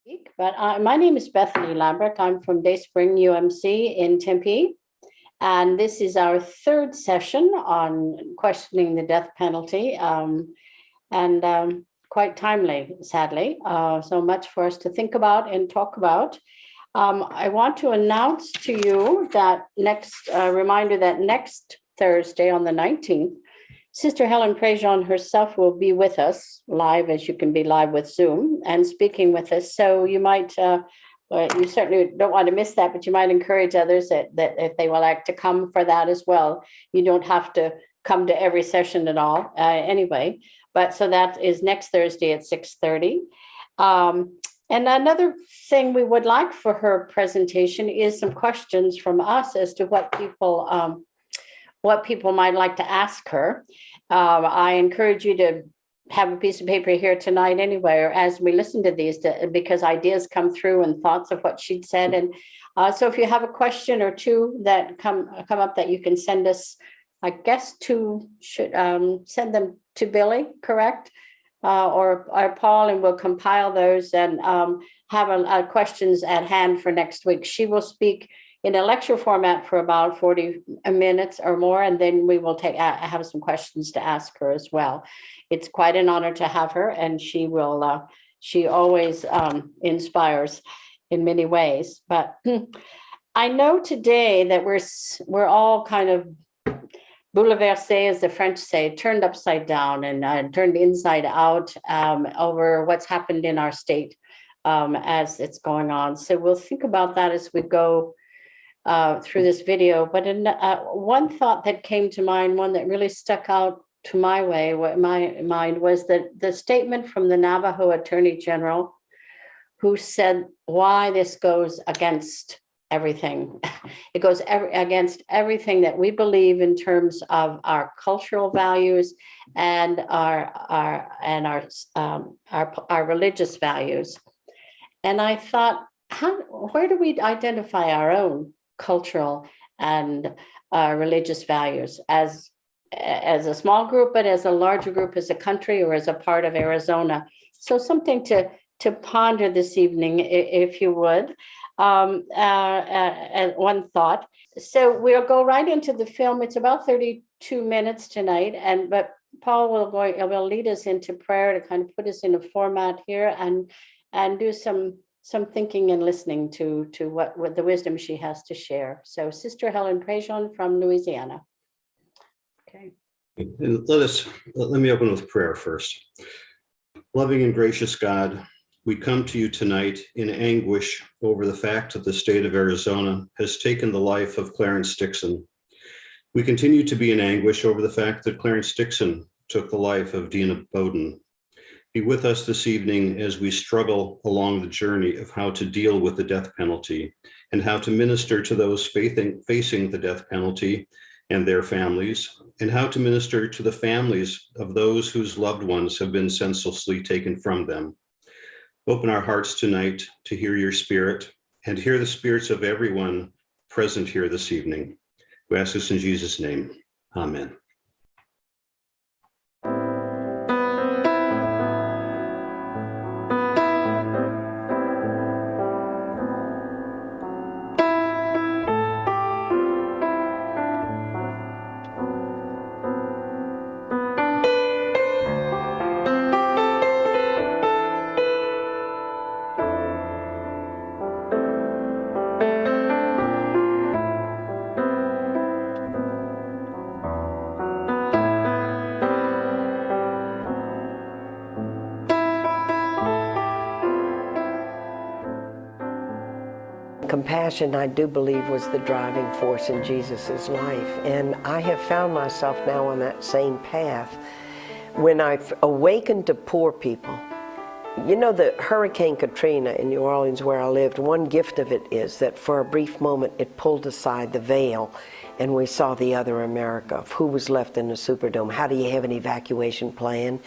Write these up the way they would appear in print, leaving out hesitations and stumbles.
Speak, but my name is Bethany Lambert. I'm from Day Spring UMC in Tempe, and this is our third session on questioning the death penalty, and quite timely, sadly. So much for us to think about and talk about. I want to announce to you that reminder that next Thursday on the 19th, Sister Helen Prejean herself will be with us live, as you can be live with Zoom, and speaking with us. So you might, you certainly don't want to miss that, but you might encourage others that if they would like to come for that as well. You don't have to come to every session at all anyway. But so that is next Thursday at 6:30. And another thing we would like for her presentation is some questions from us as to what people might like to ask her. I encourage you to have a piece of paper here tonight anyway, or as we listen to these, because ideas come through and thoughts of what she'd said. And so if you have a question or two that come up that you can send us, I guess send them to Billy, correct? Or Paul, and we'll compile those and have questions at hand for next week. She will speak in a lecture format for about 40 minutes or more, and then we will have some questions to ask her as well. It's quite an honor to have her, and she always inspires in many ways. But I know today that we're all kind of bouleversé, as the French say, turned upside down and turned inside out over what's happened in our state as it's going on. So we'll think about that as we go through this video. But one thought that came to mind, one that really stuck out to my mind, was that the statement from the Navajo Attorney General, who said why this goes against everything. It goes against everything that we believe in terms of our cultural values and our religious values. And I thought, where do we identify our own cultural and religious values as a small group, but as a larger group, as a country, or as a part of Arizona? So something to ponder this evening, if you would. One thought. So we'll go right into the film. It's about 32 minutes tonight, but Paul will lead us into prayer to kind of put us in a format here and do some thinking and listening to what the wisdom she has to share. So Sister Helen Prejean from Louisiana. Okay. Let me open with prayer first. Loving and gracious God, we come to you tonight in anguish over the fact that the state of Arizona has taken the life of Clarence Dixon. We continue to be in anguish over the fact that Clarence Dixon took the life of Dina Bowden. Be with us this evening as we struggle along the journey of how to deal with the death penalty and how to minister to those facing the death penalty and their families, and how to minister to the families of those whose loved ones have been senselessly taken from them. Open our hearts tonight to hear your spirit and hear the spirits of everyone present here this evening. We ask this in Jesus' name. Amen. Compassion, I do believe, was the driving force in Jesus's life. And I have found myself now on that same path. When I've awakened to poor people, you know, the Hurricane Katrina in New Orleans where I lived, one gift of it is that for a brief moment it pulled aside the veil and we saw the other America of who was left in the Superdome. How do you have an evacuation plan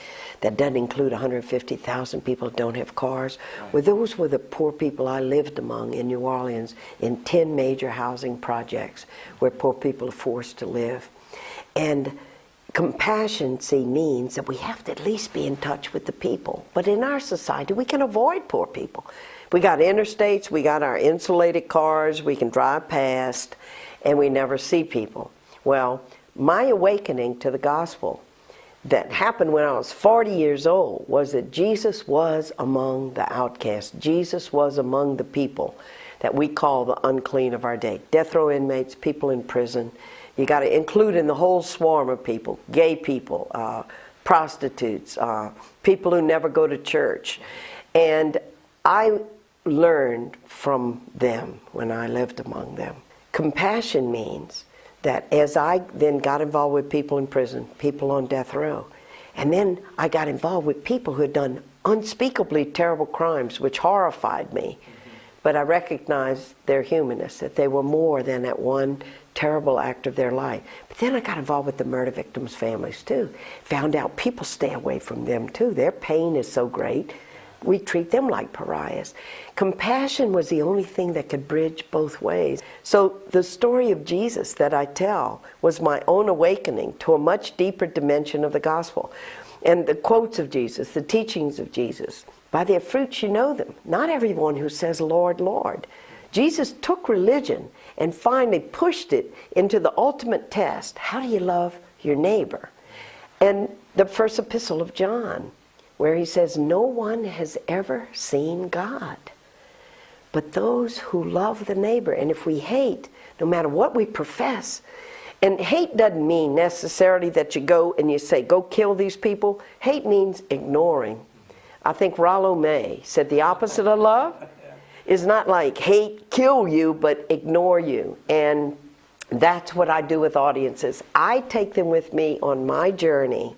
that doesn't include 150,000 people who don't have cars? Well, those were the poor people I lived among in New Orleans in 10 major housing projects where poor people are forced to live. And Compassion, see, means that we have to at least be in touch with the people. But in our society, we can avoid poor people. We got interstates, we got our insulated cars, we can drive past, and we never see people. Well, my awakening to the gospel that happened when I was 40 years old was that Jesus was among the outcasts. Jesus was among the people that we call the unclean of our day. Death row inmates, people in prison. You got to include in the whole swarm of people, gay people, prostitutes, people who never go to church. And I learned from them when I lived among them. Compassion means that as I then got involved with people in prison, people on death row, and then I got involved with people who had done unspeakably terrible crimes, which horrified me. But I recognized their humanness, that they were more than that one terrible act of their life. But then I got involved with the murder victims' families too. Found out people stay away from them too. Their pain is so great. We treat them like pariahs. Compassion was the only thing that could bridge both ways. So the story of Jesus that I tell was my own awakening to a much deeper dimension of the gospel. And the quotes of Jesus, the teachings of Jesus, by their fruits you know them. Not everyone who says, Lord, Lord. Jesus took religion and finally pushed it into the ultimate test. How do you love your neighbor? And the first epistle of John, where he says, no one has ever seen God but those who love the neighbor. And if we hate, no matter what we profess, and hate doesn't mean necessarily that you go and you say, go kill these people. Hate means ignoring. I think Rollo May said the opposite of love is not like hate, kill you, but ignore you. And that's what I do with audiences. I take them with me on my journey,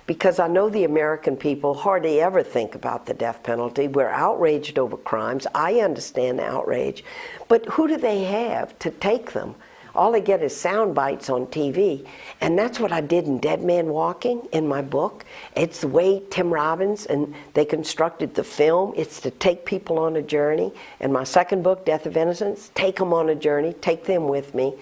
because I know the American people hardly ever think about the death penalty. We're outraged over crimes. I understand the outrage. But who do they have to take them? All they get is sound bites on TV. And that's what I did in Dead Man Walking in my book. It's the way Tim Robbins and they constructed the film. It's to take people on a journey. And my second book, Death of Innocence, take them on a journey, take them with me.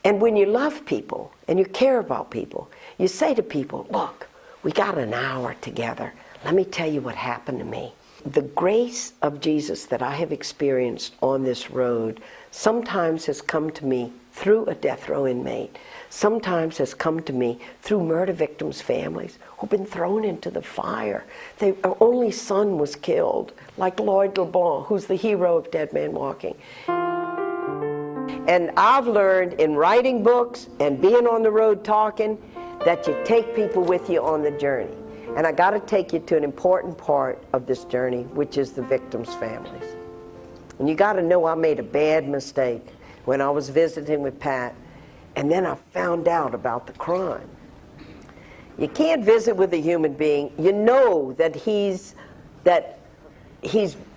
And when you love people and you care about people, you say to people, look, we got an hour together. Let me tell you what happened to me. The grace of Jesus that I have experienced on this road sometimes has come to me through a death row inmate, sometimes has come to me through murder victims' families who've been thrown into the fire. Their only son was killed, like Lloyd LeBlanc, who's the hero of Dead Man Walking. And I've learned in writing books and being on the road talking that you take people with you on the journey. And I got to take you to an important part of this journey, which is the victims' families. And you got to know I made a bad mistake when I was visiting with Pat, and then I found out about the crime. You can't visit with a human being. You know that he's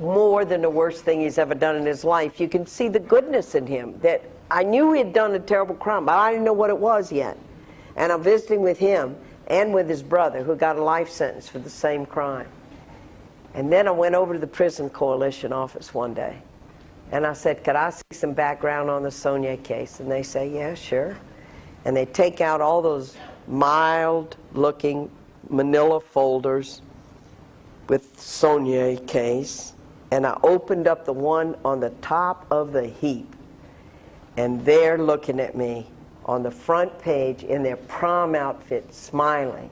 more than the worst thing he's ever done in his life. You can see the goodness in him. That I knew he had done a terrible crime, but I didn't know what it was yet. And I'm visiting with him and with his brother, who got a life sentence for the same crime. And then I went over to the Prison Coalition office one day, and I said, could I see some background on the Sonia case? And they say, yeah, sure. And they take out all those mild-looking manila folders with Sonia case, and I opened up the one on the top of the heap, and they're looking at me. On the front page, in their prom outfit, smiling,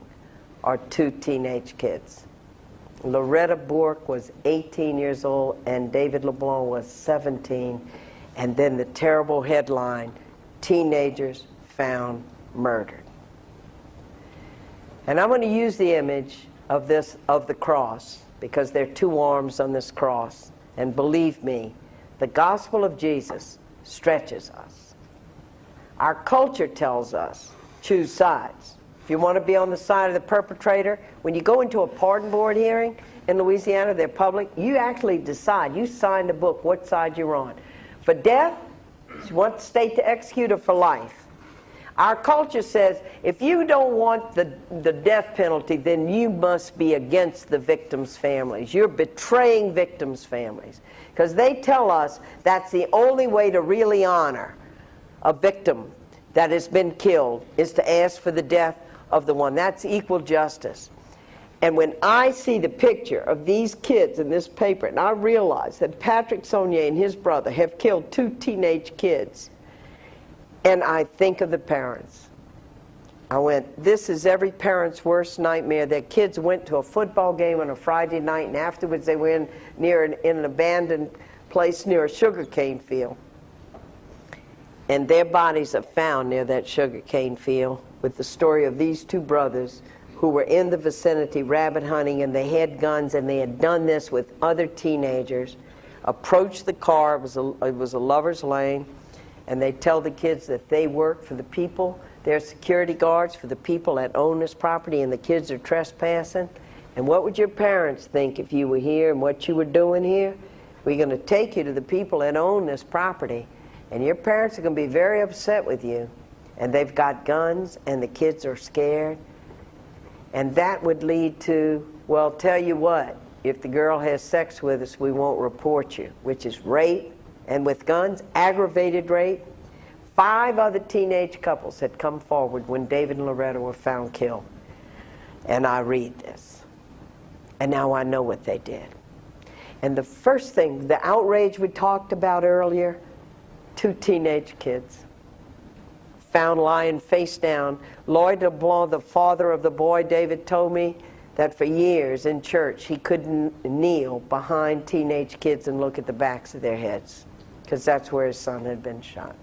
are two teenage kids. Loretta Bourque was 18 years old, and David LeBlanc was 17. And then the terrible headline, teenagers found murdered. And I'm going to use the image of the cross, because there are two arms on this cross. And believe me, the gospel of Jesus stretches us. Our culture tells us, choose sides. If you want to be on the side of the perpetrator, when you go into a pardon board hearing in Louisiana, they're public, you actually decide, you sign the book, what side you're on. For death, you want the state to execute, or for life. Our culture says, if you don't want the death penalty, then you must be against the victims' families. You're betraying victims' families. Because they tell us that's the only way to really honor a victim that has been killed, is to ask for the death of the one. That's equal justice. And when I see the picture of these kids in this paper, and I realize that Patrick Saunier and his brother have killed 2 teenage kids, and I think of the parents. I went, this is every parent's worst nightmare. Their kids went to a football game on a Friday night, and afterwards they were in an abandoned place near a sugarcane field. And their bodies are found near that sugarcane field with the story of these 2 brothers who were in the vicinity rabbit hunting, and they had guns, and they had done this with other teenagers, approached the car. It was a lover's lane, and they tell the kids that they work for the people. They're security guards for the people that own this property, and the kids are trespassing. And what would your parents think if you were here and what you were doing here? We're going to take you to the people that own this property, and your parents are going to be very upset with you. And they've got guns, and the kids are scared. And that would lead to, well, tell you what, if the girl has sex with us, we won't report you, which is rape, and with guns, aggravated rape. 5 other teenage couples had come forward when David and Loretta were found killed. And I read this, and now I know what they did. And the first thing, the outrage we talked about earlier, 2 teenage kids found lying face down. Lloyd LeBlanc, the father of the boy, David told me that for years in church he couldn't kneel behind teenage kids and look at the backs of their heads, because that's where his son had been shot.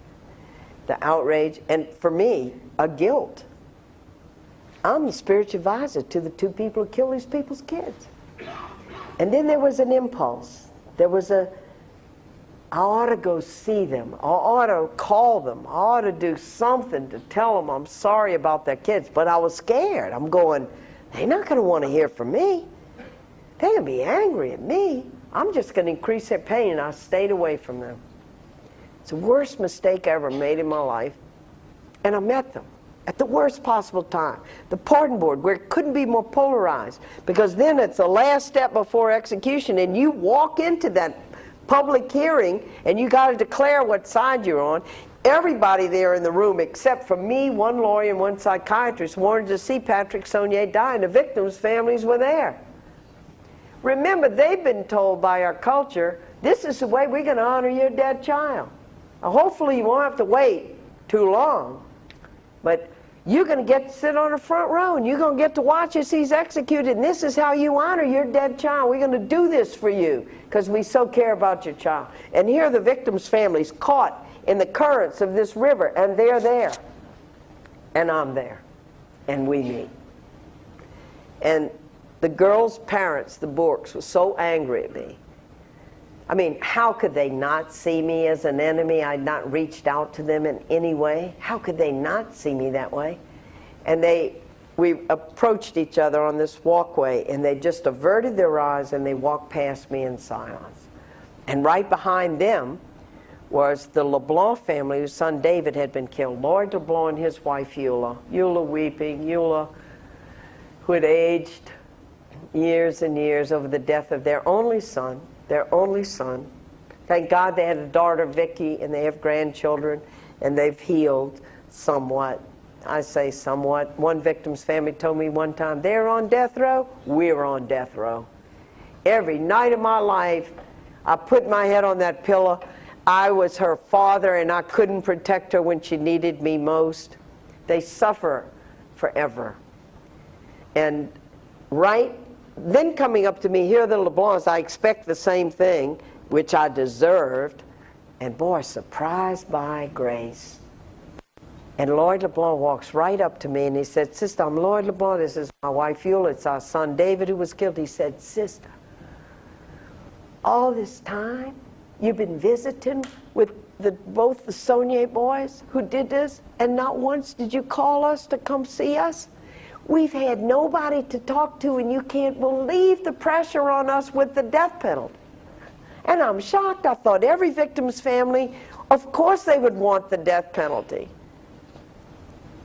The outrage, and for me, a guilt. I'm the spiritual advisor to the 2 people who killed these people's kids. And then there was an impulse. There was I ought to go see them. I ought to call them. I ought to do something to tell them I'm sorry about their kids. But I was scared. I'm going, they're not going to want to hear from me. They're going to be angry at me. I'm just going to increase their pain, and I stayed away from them. It's the worst mistake I ever made in my life. And I met them at the worst possible time. The pardon board, where it couldn't be more polarized, because then it's the last step before execution, and you walk into that public hearing, and you got to declare what side you're on. Everybody there in the room, except for me, 1 lawyer, and 1 psychiatrist, wanted to see Patrick Saunier die, and the victims' families were there. Remember, they've been told by our culture, this is the way we're going to honor your dead child. Now, hopefully you won't have to wait too long, but you're going to get to sit on the front row, and you're going to get to watch as he's executed, and this is how you honor your dead child. We're going to do this for you because we so care about your child. And here are the victims' families caught in the currents of this river, and they're there, and I'm there, and we meet. And the girls' parents, the Borks, were so angry at me. I mean, how could they not see me as an enemy? I'd not reached out to them in any way. How could they not see me that way? And we approached each other on this walkway, and they just averted their eyes, and they walked past me in silence. And right behind them was the LeBlanc family, whose son David had been killed. Lloyd LeBlanc and his wife Eula. Eula weeping. Eula, who had aged years and years over the death of their only son. Their only son. Thank God they had a daughter, Vicky, and they have grandchildren, and they've healed somewhat. I say somewhat. One victim's family told me one time, they're on death row, we're on death row. Every night of my life, I put my head on that pillow. I was her father, and I couldn't protect her when she needed me most. They suffer forever. And then coming up to me, here are the LeBlancs, I expect the same thing, which I deserved. And boy, surprised by grace. And Lloyd LeBlanc walks right up to me, and he said, Sister, I'm Lloyd LeBlanc. This is my wife, Eula. It's our son, David, who was killed. He said, Sister, all this time, you've been visiting with both the Saunier boys who did this, and not once did you call us to come see us? We've had nobody to talk to, and you can't believe the pressure on us with the death penalty. And I'm shocked. I thought every victim's family, of course they would want the death penalty.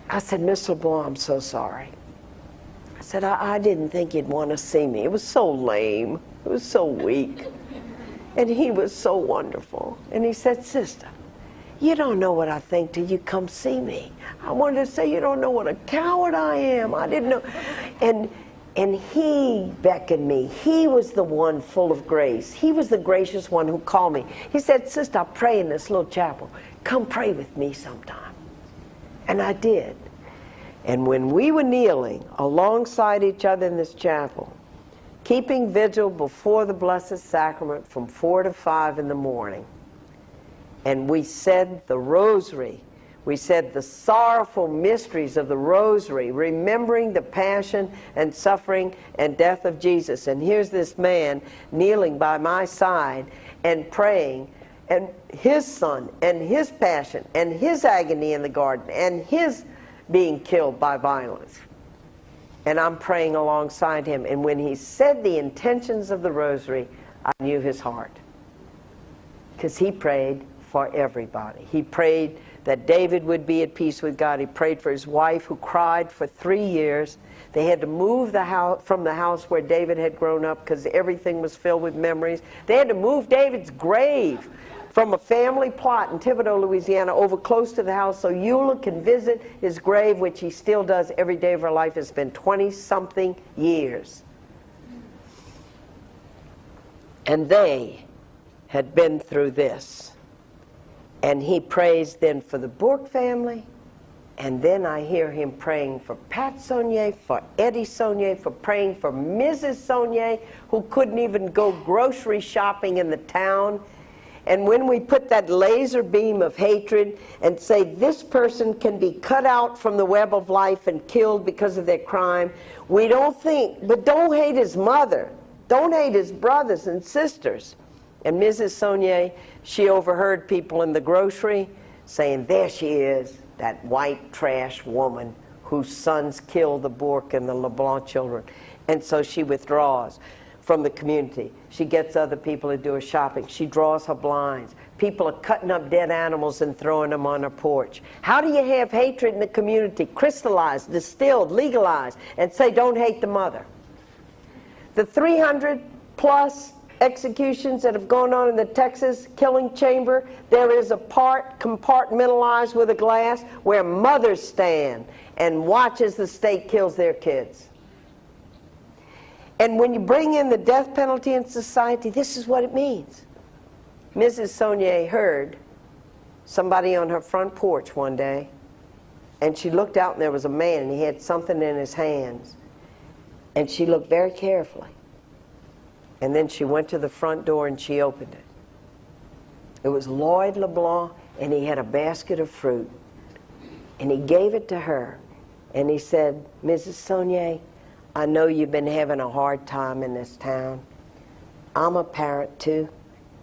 I said, Miss LeBlanc, I'm so sorry. I said, I didn't think you'd want to see me. It was so lame. It was so weak. And he was so wonderful. And he said, Sister, You don't know what I think till you come see me. I wanted to say, you don't know what a coward I am. I didn't know. And he beckoned me. He was the one full of grace. He was the gracious one who called me. He said, sister, I pray in this little chapel. Come pray with me sometime. And I did. And when we were kneeling alongside each other in this chapel, keeping vigil before the Blessed Sacrament from 4 to 5 in the morning, and we said the rosary, we said the sorrowful mysteries of the rosary, remembering the passion and suffering and death of Jesus. And here's this man kneeling by my side and praying, and his son and his passion and his agony in the garden and his being killed by violence. And I'm praying alongside him. And when he said the intentions of the rosary, I knew his heart. Because he prayed for everybody. He prayed that David would be at peace with God. He prayed for his wife, who cried for 3 years. They had to move the house from the house where David had grown up because everything was filled with memories. They had to move David's grave from a family plot in Thibodaux, Louisiana, over close to the house so Eula can visit his grave, which he still does every day of her life. It's been 20-something years. And they had been through this. And he prays then for the Bourke family, and then I hear him praying for Pat Saunier, for Eddie Saunier, for praying for Mrs. Saunier, who couldn't even go grocery shopping in the town. And when we put that laser beam of hatred and say this person can be cut out from the web of life and killed because of their crime, we don't think, but don't hate his mother. Don't hate his brothers and sisters. And Mrs. Saunier, she overheard people in the grocery saying, there she is, that white trash woman whose sons killed the Bourke and the LeBlanc children. And so she withdraws from the community. She gets other people to do her shopping. She draws her blinds. People are cutting up dead animals and throwing them on her porch. How do you have hatred in the community crystallized, distilled, legalized, and say don't hate the mother? The 300 plus executions that have gone on in the Texas killing chamber, there is a part compartmentalized with a glass where mothers stand and watch as the state kills their kids. And when you bring in the death penalty in society, this is what it means. Mrs. Saunier heard somebody on her front porch one day, and she looked out and there was a man and he had something in his hands. And she looked very carefully. And then she went to the front door and she opened it. It was Lloyd LeBlanc, and he had a basket of fruit. And he gave it to her. And he said, Mrs. Saunier, I know you've been having a hard time in this town. I'm a parent too.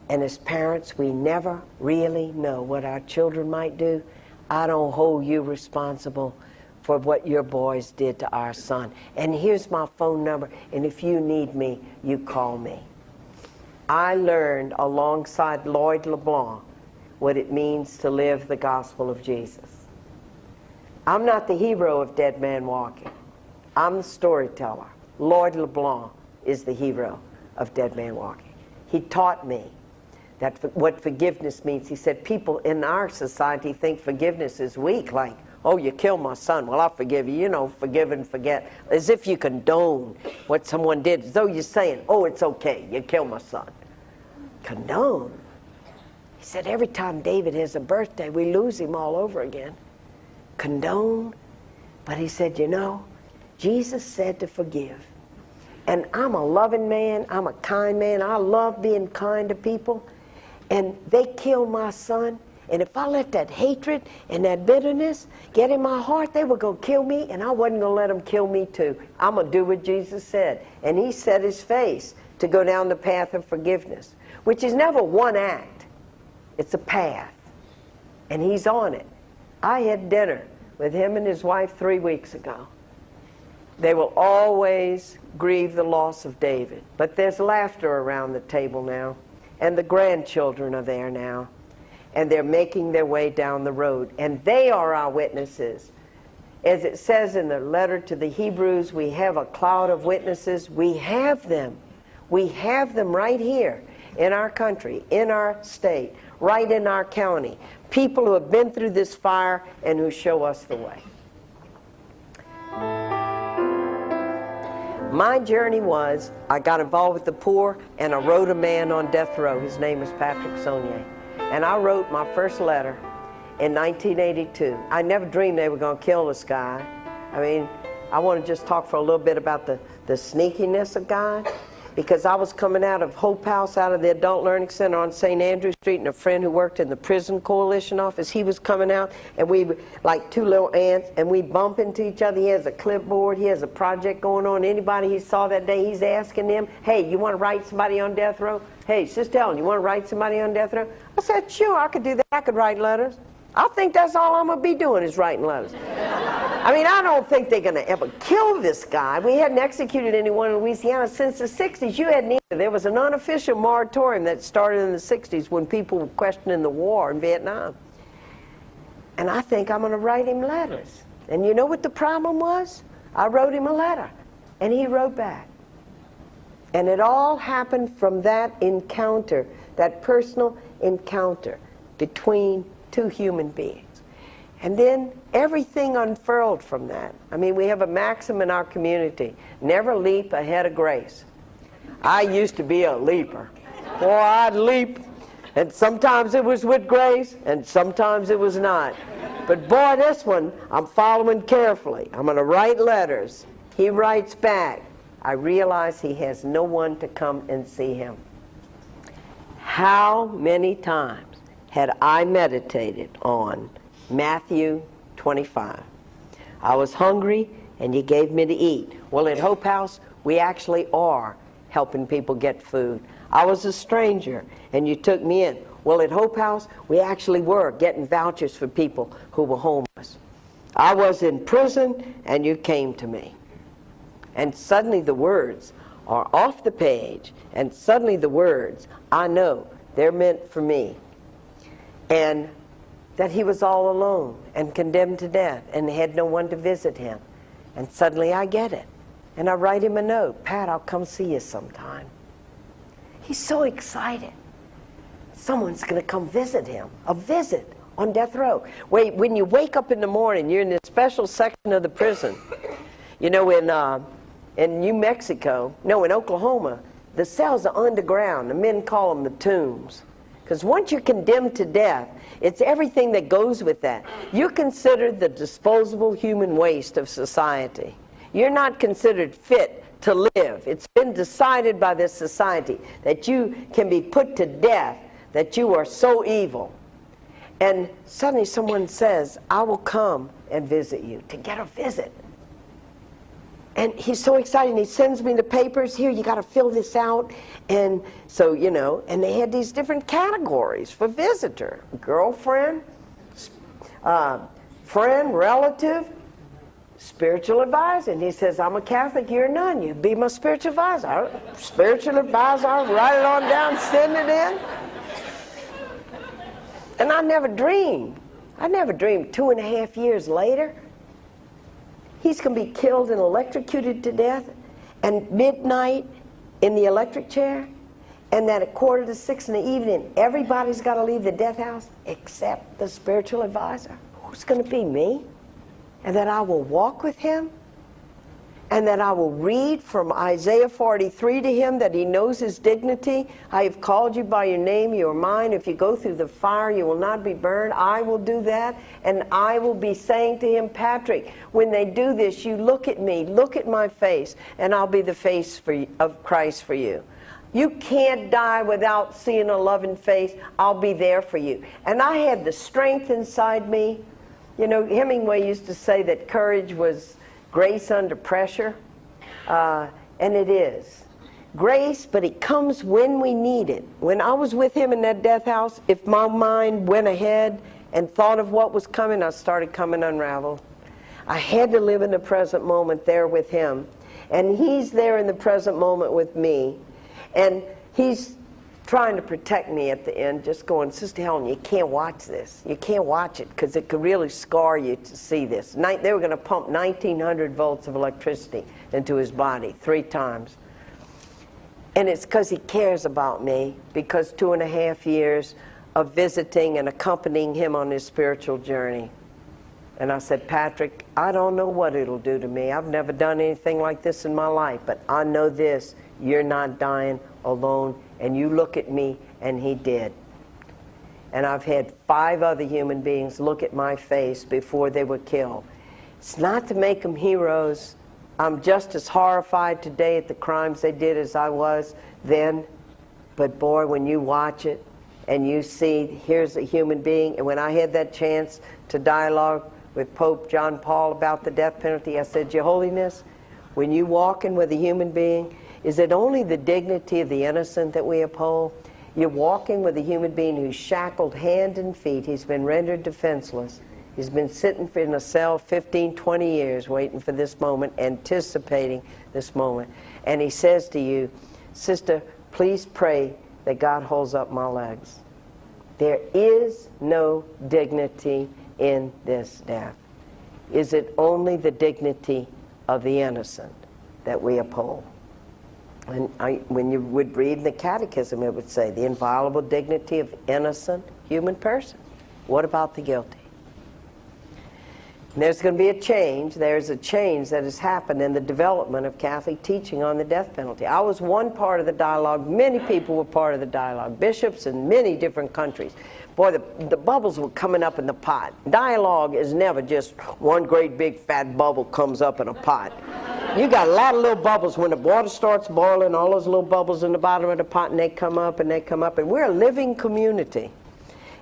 And as parents, we never really know what our children might do. I don't hold you responsible for what your boys did to our son. And here's my phone number, and if you need me, you call me. I learned alongside Lloyd LeBlanc what it means to live the gospel of Jesus. I'm not the hero of Dead Man Walking. I'm the storyteller. Lloyd LeBlanc is the hero of Dead Man Walking. He taught me that what forgiveness means. He said people in our society think forgiveness is weak, like, oh, you killed my son, well, I'll forgive you. You know, forgive and forget. As if you condone what someone did. As though you're saying, oh, it's okay, you killed my son. Condone? He said, every time David has a birthday, we lose him all over again. Condone? But he said, you know, Jesus said to forgive. And I'm a loving man, I'm a kind man, I love being kind to people. And they killed my son. And if I let that hatred and that bitterness get in my heart, they were going to kill me, and I wasn't going to let them kill me too. I'm going to do what Jesus said. And he set his face to go down the path of forgiveness, which is never one act. It's a path. And he's on it. I had dinner with him and his wife 3 weeks ago. They will always grieve the loss of David. But there's laughter around the table now, and the grandchildren are there now. And they're making their way down the road. And they are our witnesses. As it says in the letter to the Hebrews, we have a cloud of witnesses. We have them. We have them right here. in our country, in our state, right in our county. People who have been through this fire and who show us the way. My journey was, I got involved with the poor, and I wrote a man on death row. His name was Patrick Saunier. And I wrote my first letter in 1982. I never dreamed they were going to kill this guy. I mean, I want to just talk for a little bit about the sneakiness of God. Because I was coming out of Hope House, out of the Adult Learning Center on St. Andrew Street, and a friend who worked in the Prison Coalition office, he was coming out, and we were like two little ants, and we bump into each other. He has a clipboard, he has a project going on. Anybody he saw that day, he's asking them, hey, you want to write somebody on death row? Hey, Sister Ellen, you want to write somebody on death row? I said, sure, I could do that. I could write letters. I think that's all I'm going to be doing is writing letters. I mean, I don't think they're going to ever kill this guy. We hadn't executed anyone in Louisiana since the 60s. You hadn't either. There was an unofficial moratorium that started in the 60s when people were questioning the war in Vietnam. And I think I'm going to write him letters. And you know what the problem was? I wrote him a letter, and he wrote back. And it all happened from that encounter, that personal encounter between two human beings. And then everything unfurled from that. I mean, we have a maxim in our community, never leap ahead of grace. I used to be a leaper. Boy, I'd leap, and sometimes it was with grace, and sometimes it was not. But boy, this one, I'm following carefully. I'm going to write letters. He writes back. I realize he has no one to come and see him. How many times had I meditated on Matthew 25? I was hungry and you gave me to eat. Well, at Hope House, we actually are helping people get food. I was a stranger and you took me in. Well, at Hope House, we actually were getting vouchers for people who were homeless. I was in prison and you came to me. And suddenly the words are off the page, and suddenly the words, I know they're meant for me. And that he was all alone and condemned to death and had no one to visit him. And suddenly I get it. And I write him a note, Pat, I'll come see you sometime. He's so excited. Someone's going to come visit him. A visit on death row. Wait, when you wake up in the morning, you're in this special section of the prison. You know, in New Mexico, no, in Oklahoma, the cells are underground. The men call them the tombs. Because once you're condemned to death, it's everything that goes with that. You're considered the disposable human waste of society. You're not considered fit to live. It's been decided by this society that you can be put to death, that you are so evil. And suddenly someone says, I will come and visit you, to get a visit. And he's so excited, and he sends me the papers. Here, you got to fill this out. And so, you know, and they had these different categories for visitor. Girlfriend, friend, relative, spiritual advisor. And he says, I'm a Catholic, you're a nun. You be my spiritual advisor. Spiritual advisor, I'll write it on down, send it in. And I never dreamed 2.5 years later, he's going to be killed and electrocuted to death, and midnight in the electric chair, and then at 5:45 in the evening, everybody's got to leave the death house except the spiritual advisor. Who's going to be me? And that I will walk with him, and that I will read from Isaiah 43 to him, that he knows his dignity. I have called you by your name, you are mine. If you go through the fire, you will not be burned. I will do that, and I will be saying to him, Patrick, when they do this, you look at me, look at my face, and I'll be the face of Christ for you. You can't die without seeing a loving face. I'll be there for you. And I had the strength inside me. You know, Hemingway used to say that courage was grace under pressure, and it is. Grace, but it comes when we need it. When I was with him in that death house, if my mind went ahead and thought of what was coming, I started coming unraveled. I had to live in the present moment there with him, and he's there in the present moment with me, and he's trying to protect me at the end, just going, Sister Helen, you can't watch this. You can't watch it because it could really scar you to see this. They were going to pump 1,900 volts of electricity into his body 3 times. And it's because he cares about me, because 2.5 years of visiting and accompanying him on his spiritual journey. And I said, Patrick, I don't know what it'll do to me. I've never done anything like this in my life, but I know this, you're not dying alone. And you look at me, and he did. And I've had 5 other human beings look at my face before they were killed. It's not to make them heroes. I'm just as horrified today at the crimes they did as I was then. But boy, when you watch it and you see, here's a human being. And when I had that chance to dialogue with Pope John Paul about the death penalty, I said, Your Holiness, when you walk in with a human being, is it only the dignity of the innocent that we uphold? You're walking with a human being who's shackled hand and feet. He's been rendered defenseless. He's been sitting in a cell 15, 20 years waiting for this moment, anticipating this moment. And he says to you, Sister, please pray that God holds up my legs. There is no dignity in this death. Is it only the dignity of the innocent that we uphold? And when you would read in the catechism, it would say the inviolable dignity of innocent human person. What about the guilty? And there's going to be a change. There's a change that has happened in the development of Catholic teaching on the death penalty. I was one part of the dialogue. Many people were part of the dialogue. Bishops in many different countries. Boy, the bubbles were coming up in the pot. Dialogue is never just one great big fat bubble comes up in a pot. You got a lot of little bubbles. When the water starts boiling, all those little bubbles in the bottom of the pot, and they come up and they come up. And we're a living community.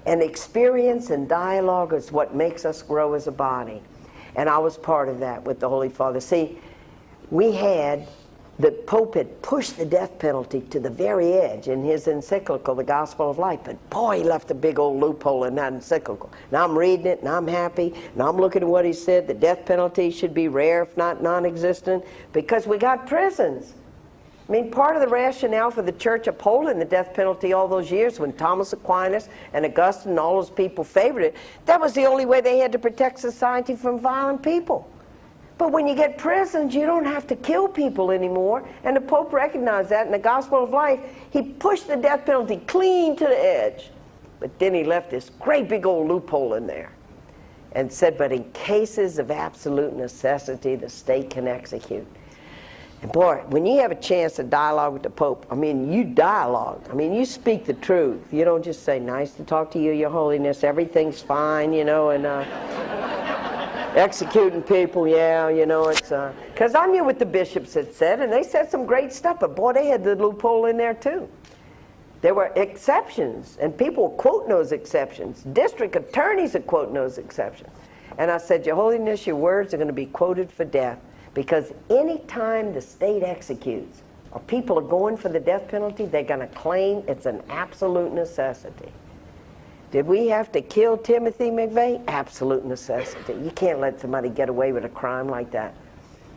And experience and dialogue is what makes us grow as a body. And I was part of that with the Holy Father. See, the Pope had pushed the death penalty to the very edge in his encyclical, The Gospel of Life. But boy, he left a big old loophole in that encyclical. Now I'm reading it, and I'm happy, and I'm looking at what he said. The death penalty should be rare, if not non-existent, because we got prisons. I mean, part of the rationale for the church upholding the death penalty all those years when Thomas Aquinas and Augustine and all those people favored it, that was the only way they had to protect society from violent people. But when you get prisons, you don't have to kill people anymore. And the Pope recognized that in the Gospel of Life. He pushed the death penalty clean to the edge. But then he left this great big old loophole in there and said, but in cases of absolute necessity, the state can execute. And boy, when you have a chance to dialogue with the Pope, I mean, you dialogue. I mean, you speak the truth. You don't just say, nice to talk to you, Your Holiness, everything's fine, you know, and executing people, yeah, you know, it's, because I knew what the bishops had said, and they said some great stuff, but boy, they had the loophole in there too. There were exceptions, and people were quoting those exceptions. District attorneys are quoting those exceptions. And I said, Your Holiness, your words are going to be quoted for death. Because any time the state executes, or people are going for the death penalty, they're going to claim it's an absolute necessity. Did we have to kill Timothy McVeigh? Absolute necessity. You can't let somebody get away with a crime like that.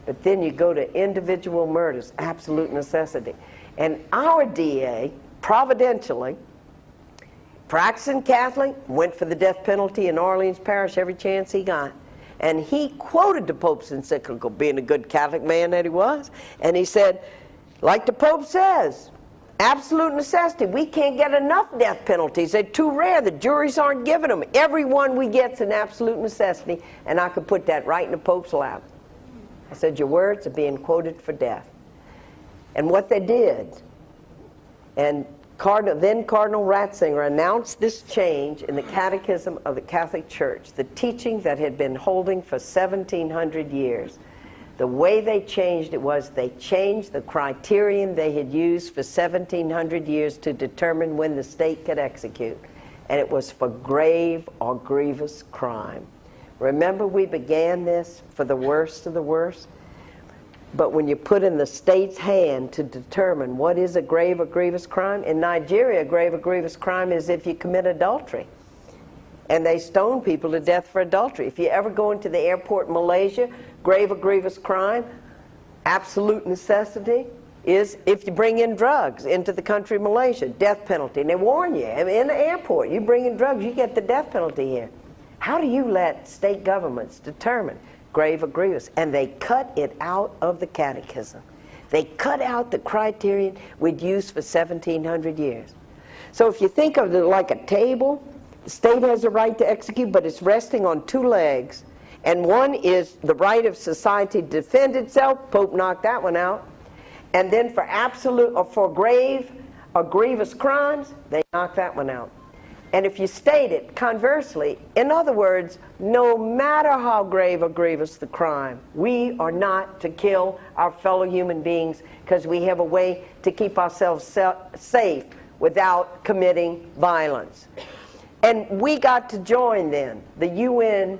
But then you go to individual murders, absolute necessity. And our DA, providentially, practicing Catholic, went for the death penalty in Orleans Parish every chance he got. And he quoted the Pope's encyclical, being a good Catholic man that he was. And he said, like the Pope says, absolute necessity. We can't get enough death penalties. They're too rare. The juries aren't giving them. Every one we get's an absolute necessity. And I could put that right in the Pope's lap. I said, your words are being quoted for death. And what they did, and then Cardinal Ratzinger announced this change in the Catechism of the Catholic Church, the teaching that had been holding for 1,700 years. The way they changed it was they changed the criterion they had used for 1,700 years to determine when the state could execute. And it was for grave or grievous crime. Remember, we began this for the worst of the worst? But when you put in the state's hand to determine what is a grave or grievous crime, in Nigeria, a grave or grievous crime is if you commit adultery. And they stone people to death for adultery. If you ever go into the airport in Malaysia, grave or grievous crime, absolute necessity, is if you bring in drugs into the country of Malaysia, death penalty. And they warn you, I mean, in the airport, you bring in drugs, you get the death penalty here. How do you let state governments determine grave or grievous? And they cut it out of the catechism. They cut out the criterion we'd used for 1,700 years. So if you think of it like a table, the state has a right to execute, but it's resting on two legs. And one is the right of society to defend itself. Pope knocked that one out. And then for absolute or for grave or grievous crimes, they knocked that one out. And if you state it conversely, in other words, no matter how grave or grievous the crime, we are not to kill our fellow human beings because we have a way to keep ourselves safe without committing violence. And we got to join then the UN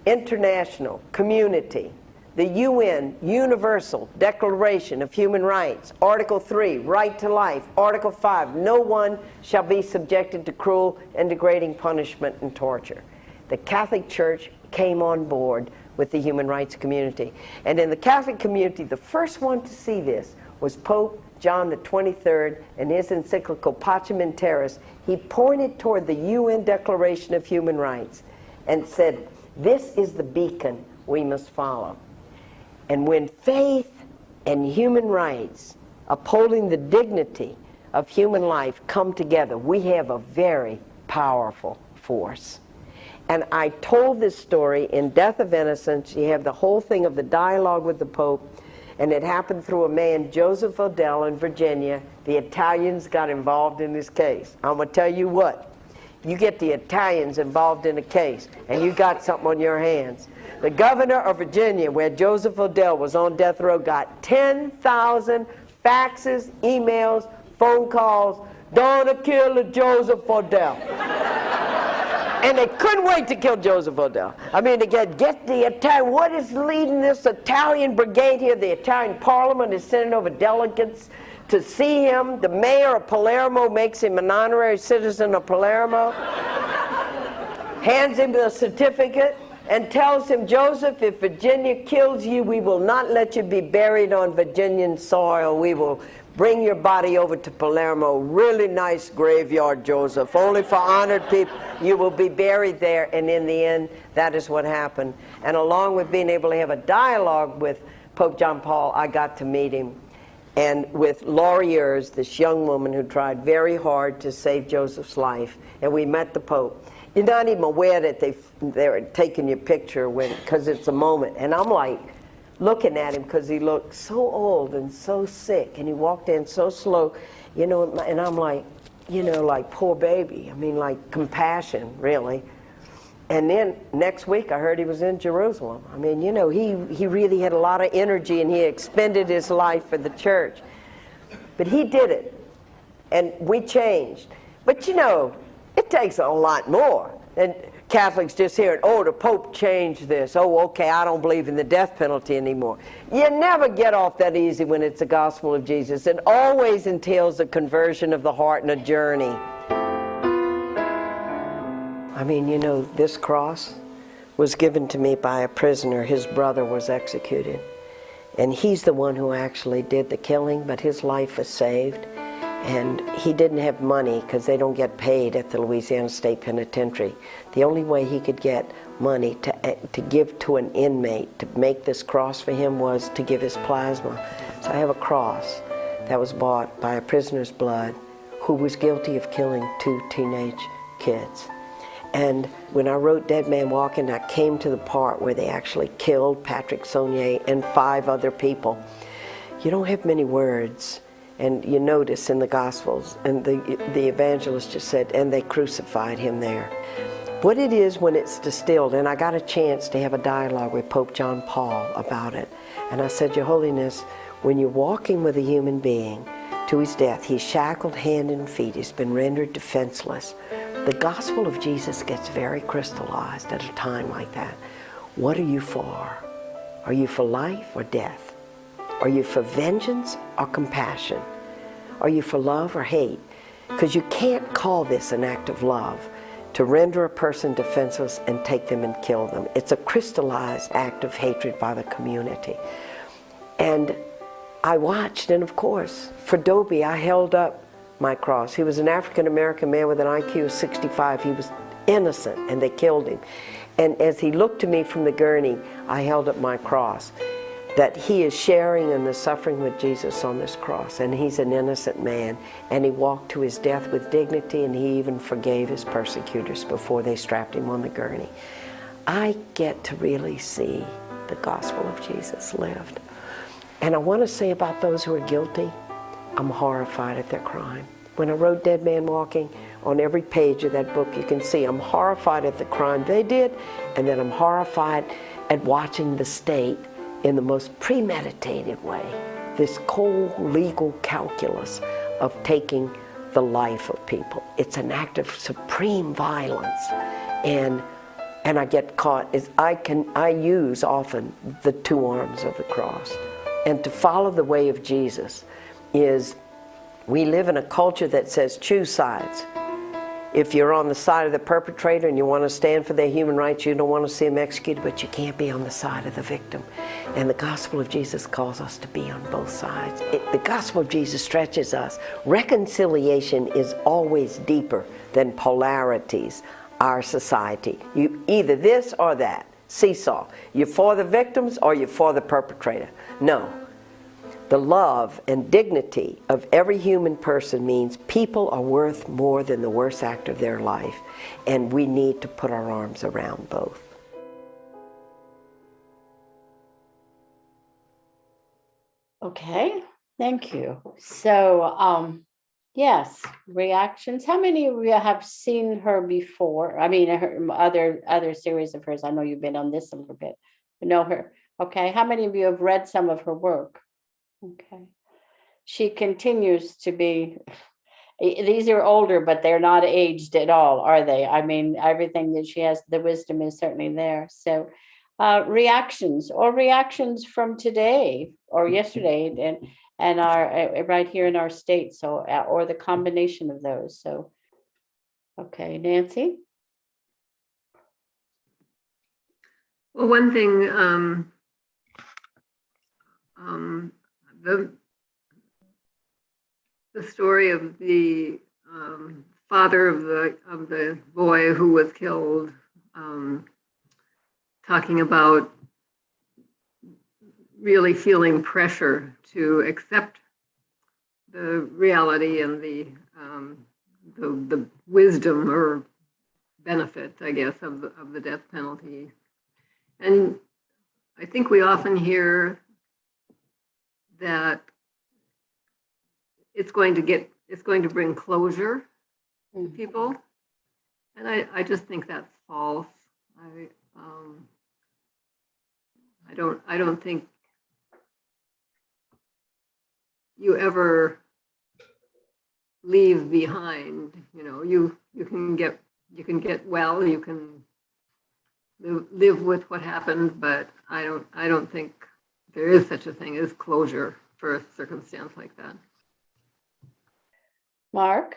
international community, the UN Universal Declaration of Human Rights, Article 3, right to life, Article 5, no one shall be subjected to cruel and degrading punishment and torture. The Catholic Church came on board with the human rights community. And in the Catholic community, the first one to see this was Pope John the 23rd in his encyclical Pacem in Terris. He pointed toward the UN Declaration of Human Rights and said, this is the beacon we must follow. And when faith and human rights, upholding the dignity of human life, come together, we have a very powerful force. And I told this story in Death of Innocence. You have the whole thing of the dialogue with the Pope, and it happened through a man, Joseph Odell in Virginia. The Italians got involved in this case. I'm going to tell you what. You get the Italians involved in a case, and you got something on your hands. The governor of Virginia, where Joseph Odell was on death row, got 10,000 faxes, emails, phone calls, don't kill Joseph Odell. And they couldn't wait to kill Joseph Odell. I mean, to get the Italian, what is leading this Italian brigade here? The Italian parliament is sending over delegates to see him. The mayor of Palermo makes him an honorary citizen of Palermo, hands him the certificate, and tells him, Joseph, if Virginia kills you, we will not let you be buried on Virginian soil. We will bring your body over to Palermo. Really nice graveyard, Joseph. Only for honored people. You will be buried there. And in the end, that is what happened. And along with being able to have a dialogue with Pope John Paul, I got to meet him. And with Lauriers, this young woman who tried very hard to save Joseph's life. And we met the Pope. You're not even aware that they're taking your picture because it's a moment. And I'm like looking at him because he looked so old and so sick. And he walked in so slow, you know, and I'm like, you know, like poor baby. I mean, like compassion, really. And then next week I heard he was in Jerusalem. I mean, you know, he really had a lot of energy and he expended his life for the church. But he did it. And we changed. But you know, it takes a lot more than Catholics just hearing, oh, the Pope changed this. Oh, okay, I don't believe in the death penalty anymore. You never get off that easy when it's the gospel of Jesus. It always entails a conversion of the heart and a journey. I mean, you know, this cross was given to me by a prisoner. His brother was executed. And he's the one who actually did the killing, but his life was saved. And he didn't have money because they don't get paid at the Louisiana State Penitentiary. The only way he could get money to give to an inmate to make this cross for him was to give his plasma. So I have a cross that was bought by a prisoner's blood who was guilty of killing 2 teenage kids. And when I wrote Dead Man Walking, I came to the part where they actually killed Patrick Saunier and 5 other people. You don't have many words. And you notice in the Gospels, and the evangelist just said, and they crucified him there. What it is when it's distilled, and I got a chance to have a dialogue with Pope John Paul about it. And I said, Your Holiness, when you're walking with a human being to his death, he's shackled hand and feet, he's been rendered defenseless. The gospel of Jesus gets very crystallized at a time like that. What are you for? Are you for life or death? Are you for vengeance or compassion? Are you for love or hate? Because you can't call this an act of love to render a person defenseless and take them and kill them. It's a crystallized act of hatred by the community. And I watched, and of course, for Dobie, I held up my cross. He was an African-American man with an IQ of 65. He was innocent, and they killed him. And as he looked to me from the gurney, I held up my cross. that he is sharing in the suffering with Jesus on this cross, and he's an innocent man, and he walked to his death with dignity, and he even forgave his persecutors before they strapped him on the gurney. I get to really see the gospel of Jesus lived. And I want to say about those who are guilty, I'm horrified at their crime. When I wrote Dead Man Walking, on every page of that book you can see I'm horrified at the crime they did, and then I'm horrified at watching the state in the most premeditated way, this cold legal calculus of taking the life of people. It's an act of supreme violence. And I get caught, I use often the two arms of the cross. And to follow the way of Jesus is, we live in a culture that says choose sides. If you're on the side of the perpetrator and you want to stand for their human rights, you don't want to see them executed, but you can't be on the side of the victim. And the gospel of Jesus calls us to be on both sides. The gospel of Jesus stretches us. Reconciliation is always deeper than polarities, our society. You either this or that, seesaw. You're for the victims or you're for the perpetrator. No. The love and dignity of every human person means people are worth more than the worst act of their life, and we need to put our arms around both. Okay, thank you. So, yes, reactions. How many of you have seen her before? I mean, her other series of hers. I know you've been on this a little bit. You know her. Okay, how many of you have read some of her work? Okay. She continues to be, these are older, but they're not aged at all, are they? I mean, everything that she has, the wisdom is certainly there. So reactions from today or yesterday and our right here in our state. So, or the combination of those. So, okay, Nancy? Well, one thing, the story of the father of the boy who was killed, talking about really feeling pressure to accept the reality and the wisdom or benefit, I guess, of the death penalty. And I think we often hear that it's going to bring closure to people, and I just think that's false. I don't think you ever leave behind. You know, you can get well, you can live with what happened, but I don't think there is such a thing as closure for a circumstance like that. Mark?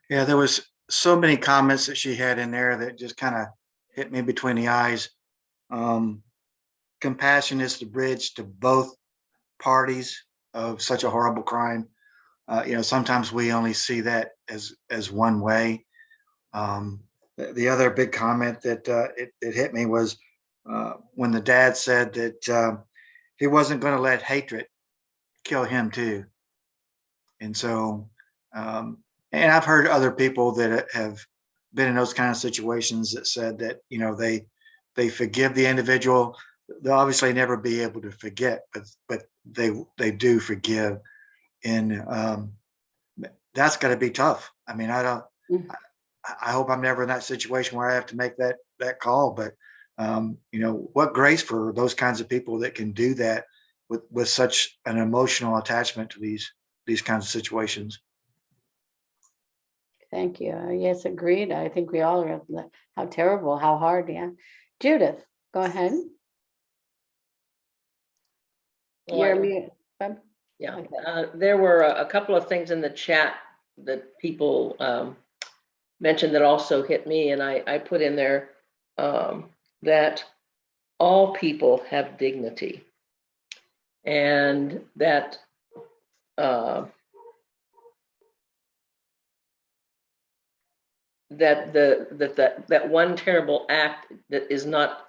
Yeah, there was so many comments that she had in there that just kind of hit me between the eyes. Compassion is the bridge to both parties of such a horrible crime. Sometimes we only see that as one way. The other big comment that it hit me was when the dad said that he wasn't going to let hatred kill him too. And so, and I've heard other people that have been in those kind of situations that said that, they forgive the individual. They'll obviously never be able to forget, but they do forgive. And that's got to be tough. I mean, I hope I'm never in that situation where I have to make that call, but what grace for those kinds of people that can do that with such an emotional attachment to these kinds of situations. Thank you. Yes, agreed. I think we all are. How terrible, how hard. Yeah. Judith, go ahead. You're mute. Yeah, there were a couple of things in the chat that people mentioned that also hit me, and I put in there that all people have dignity, and that that one terrible act that is not,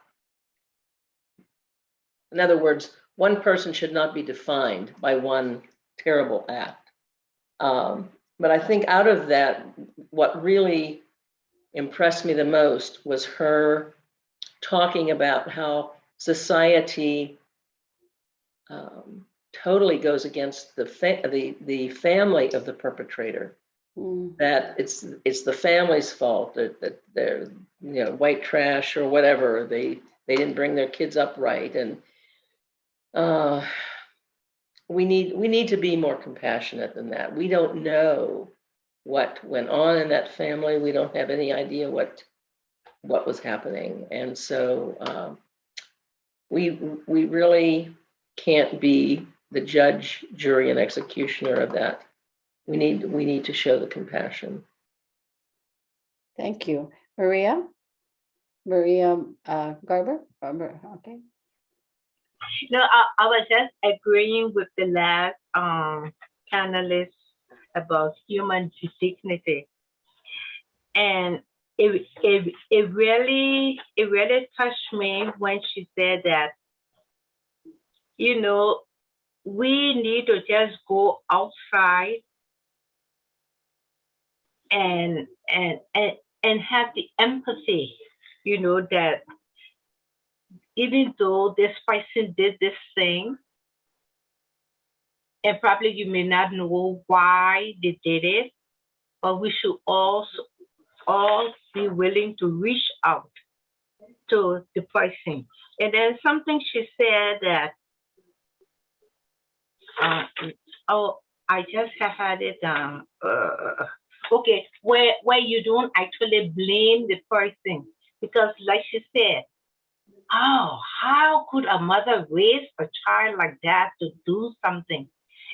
in other words, one person should not be defined by one terrible act. But I think out of that, what really impressed me the most was her talking about how society totally goes against the family of the perpetrator. That it's the family's fault that they're white trash or whatever, they didn't bring their kids up right, and we need to be more compassionate than that. We don't know what went on in that family. We don't have any idea what was happening, and so we really can't be the judge, jury, and executioner of that. We need to show the compassion. Thank you. Maria Garber? Okay. No, I was just agreeing with the last panelist about human dignity. And it really touched me when she said that, we need to just go outside and have the empathy, that even though this person did this thing, and probably you may not know why they did it, but we should all be willing to reach out to the person. And then something she said that, I just had it down. Okay, where you don't actually blame the person, because like she said, oh, how could a mother raise a child like that to do something?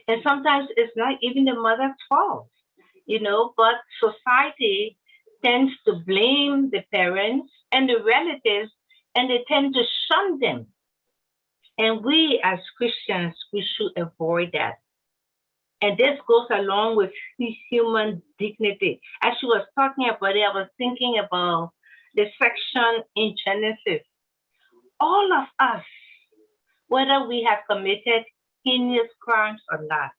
And sometimes it's not even the mother's fault, but society tends to blame the parents and the relatives, and they tend to shun them. And we as Christians, we should avoid that. And this goes along with human dignity. As she was talking about it, I was thinking about the section in Genesis. All of us, whether we have committed heinous crimes or not,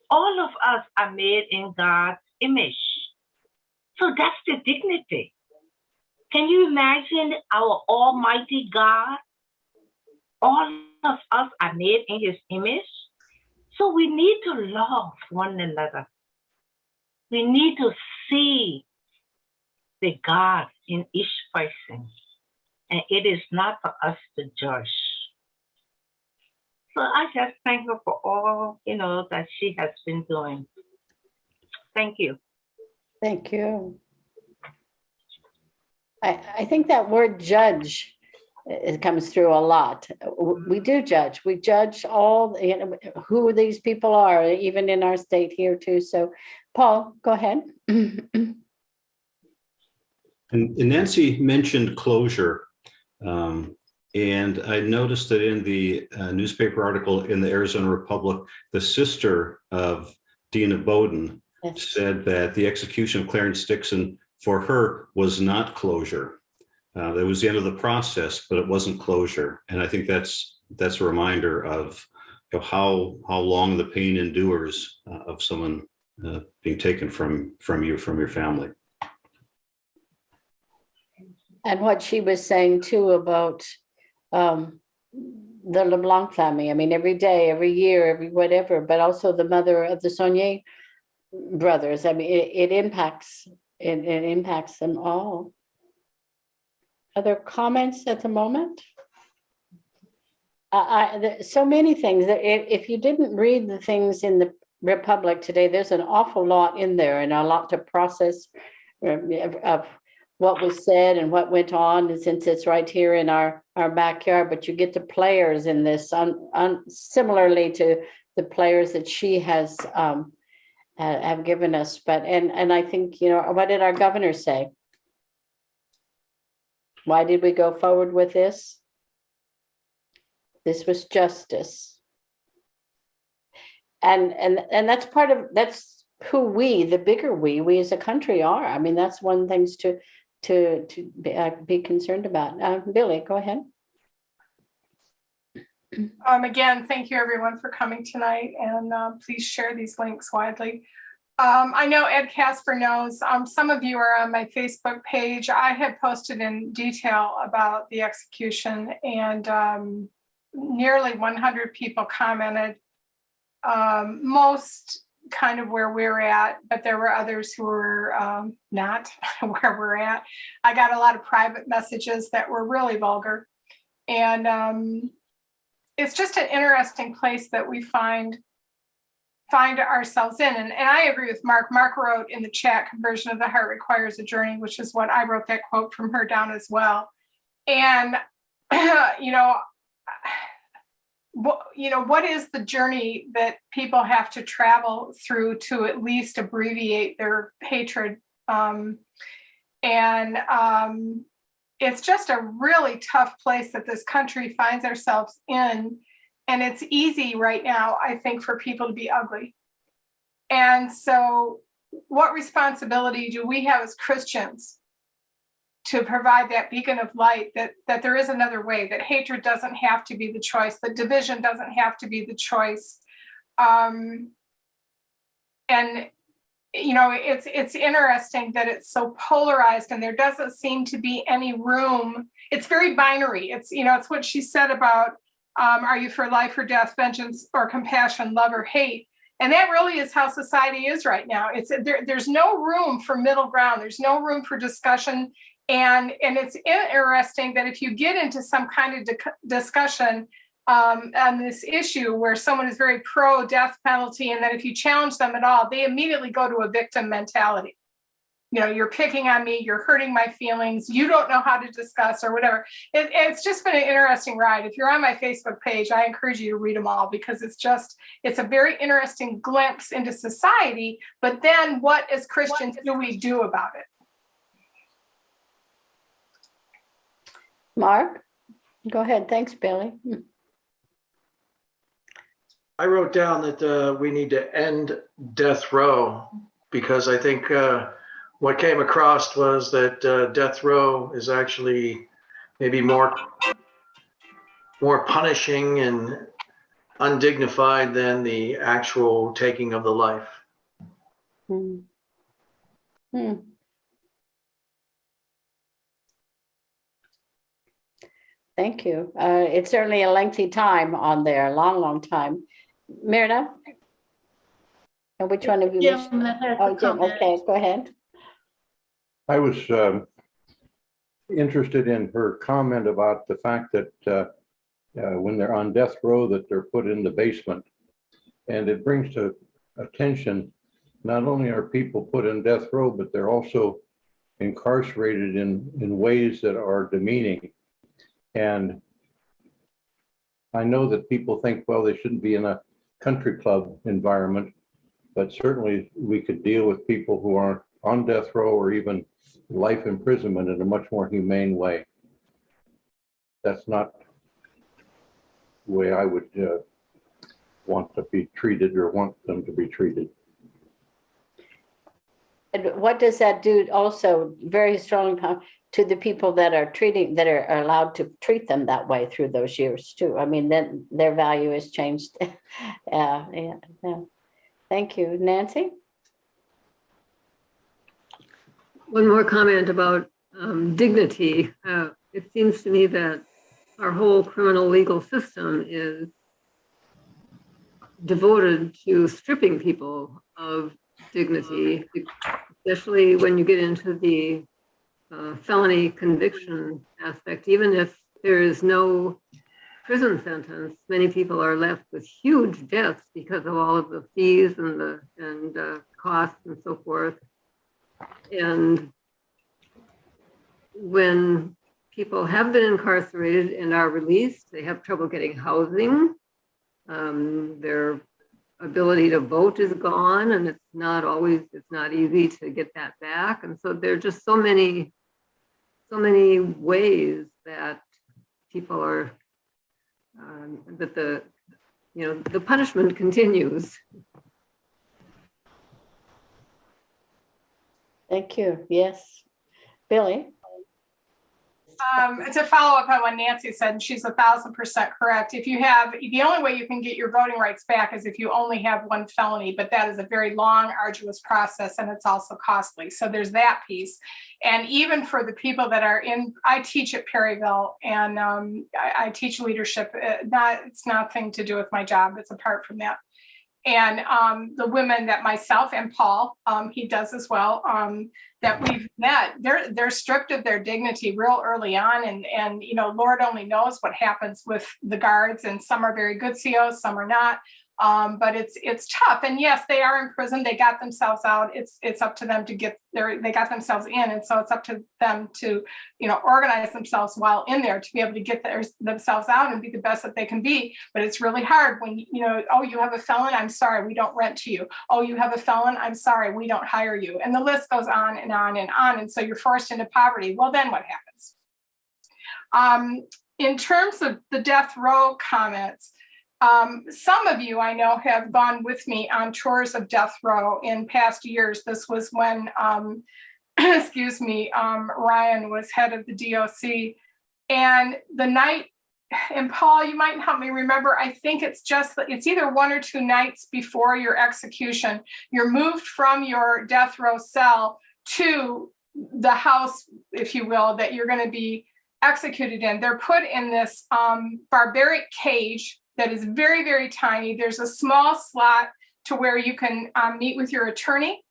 all of us are made in God's image. So that's the dignity. Can you imagine our Almighty God? All of us are made in His image. So we need to love one another. We need to see the God in each person. And it is not for us to judge. So I just thank her for all, that she has been doing. Thank you. Thank you. I think that word judge, it comes through a lot. We do judge. We judge all, who these people are, even in our state here too. So, Paul, go ahead. And Nancy mentioned closure. And I noticed that in the newspaper article in the Arizona Republic, the sister of Dina Bowden said that the execution of Clarence Dixon for her was not closure. It was the end of the process, but it wasn't closure. And I think that's a reminder of how long the pain endures of someone being taken from you, from your family. And what she was saying too about the LeBlanc family. I mean, every day, every year, every whatever, but also the mother of the Saulnier brothers. I mean, it impacts them all. Other comments at the moment? So many things that if you didn't read the things in the Republic today, there's an awful lot in there and a lot to process of what was said and what went on. And since it's right here in our backyard, but you get the players in this similarly to the players that she has have given us. But and I think, what did our governor say? Why did we go forward with this? This was justice. And that's who we, the bigger we as a country are. I mean, that's one of the things to be concerned about. Billy, go ahead. Again, thank you everyone for coming tonight, and please share these links widely. I know Ed Casper knows, some of you are on my Facebook page. I had posted in detail about the execution, and nearly 100 people commented, most kind of where we're at, but there were others who were not where we're at. I got a lot of private messages that were really vulgar, and it's just an interesting place that we find ourselves in. And I agree with Mark. Mark wrote in the chat, "Conversion of the heart requires a journey," which is what I wrote that quote from her down as well. And, what is the journey that people have to travel through to at least abbreviate their hatred? It's just a really tough place that this country finds ourselves in. And it's easy right now, I think, for people to be ugly. And so what responsibility do we have as Christians to provide that beacon of light that there is another way, that hatred doesn't have to be the choice, that division doesn't have to be the choice? It's interesting that it's so polarized, and there doesn't seem to be any room. It's very binary. It's what she said about, are you for life or death, vengeance or compassion, love or hate? And that really is how society is right now. There's no room for middle ground. There's no room for discussion. And it's interesting that if you get into some kind of discussion on this issue where someone is very pro death penalty, and then if you challenge them at all, they immediately go to a victim mentality. You're picking on me, you're hurting my feelings, you don't know how to discuss or whatever. It's just been an interesting ride. If you're on my Facebook page, I encourage you to read them all, because it's a very interesting glimpse into society. But then what as Christians do we do about it? Mark, go ahead. Thanks, Billy. I wrote down that we need to end death row, because I think what came across was that death row is actually maybe more punishing and undignified than the actual taking of the life. Thank you. It's certainly a lengthy time on there, a long time. Myrna? And which one of you? Jim, Okay, go ahead. I was interested in her comment about the fact that when they're on death row, that they're put in the basement. And it brings to attention, not only are people put in death row, but they're also incarcerated in ways that are demeaning. And I know that people think, well, they shouldn't be in a country club environment, but certainly we could deal with people who are on death row or even life imprisonment in a much more humane way. That's not the way I would want to be treated or want them to be treated. And what does that do also very strongly to the people that are allowed to treat them that way through those years too? I mean, then their value is changed. Yeah. Thank you. Nancy? One more comment about dignity. It seems to me that our whole criminal legal system is devoted to stripping people of dignity, especially when you get into the felony conviction aspect. Even if there is no prison sentence, many people are left with huge debts because of all of the fees and costs and so forth. And when people have been incarcerated and are released, they have trouble getting housing. Their ability to vote is gone, and it's not easy to get that back. And so there are just so many ways that people are, that the punishment continues. Thank you. Yes. Billy? To follow up on what Nancy said, and she's 1,000% correct. If you have, the only way you can get your voting rights back is if you only have one felony, but that is a very long, arduous process, and it's also costly. So there's that piece. And even for the people that are in, I teach at Perryville, and I teach leadership. It's nothing to do with my job. It's apart from that. And the women that myself and Paul, he does as well, that we've met, they're stripped of their dignity real early on. And you know, Lord only knows what happens with the guards, and some are very good COs, some are not. But it's tough. And yes, they are in prison. They got themselves out. It's up to them to get there. They got themselves in. And so it's up to them to, you know, organize themselves while in there to be able to get themselves out and be the best that they can be. But it's really hard when, you know, oh, you have a felon. I'm sorry, we don't rent to you. Oh, you have a felon. I'm sorry, we don't hire you. And the list goes on and on and on. And so you're forced into poverty. Well, then what happens? In terms of the death row comments, some of you I know have gone with me on tours of death row in past years. This was when, excuse me, Ryan was head of the DOC. And the night, and Paul, you might help me remember, I think it's either 1 or 2 nights before your execution, you're moved from your death row cell to the house, if you will, that you're going to be executed in. They're put in this barbaric cage that is very, very tiny. There's a small slot to where you can meet with your attorney,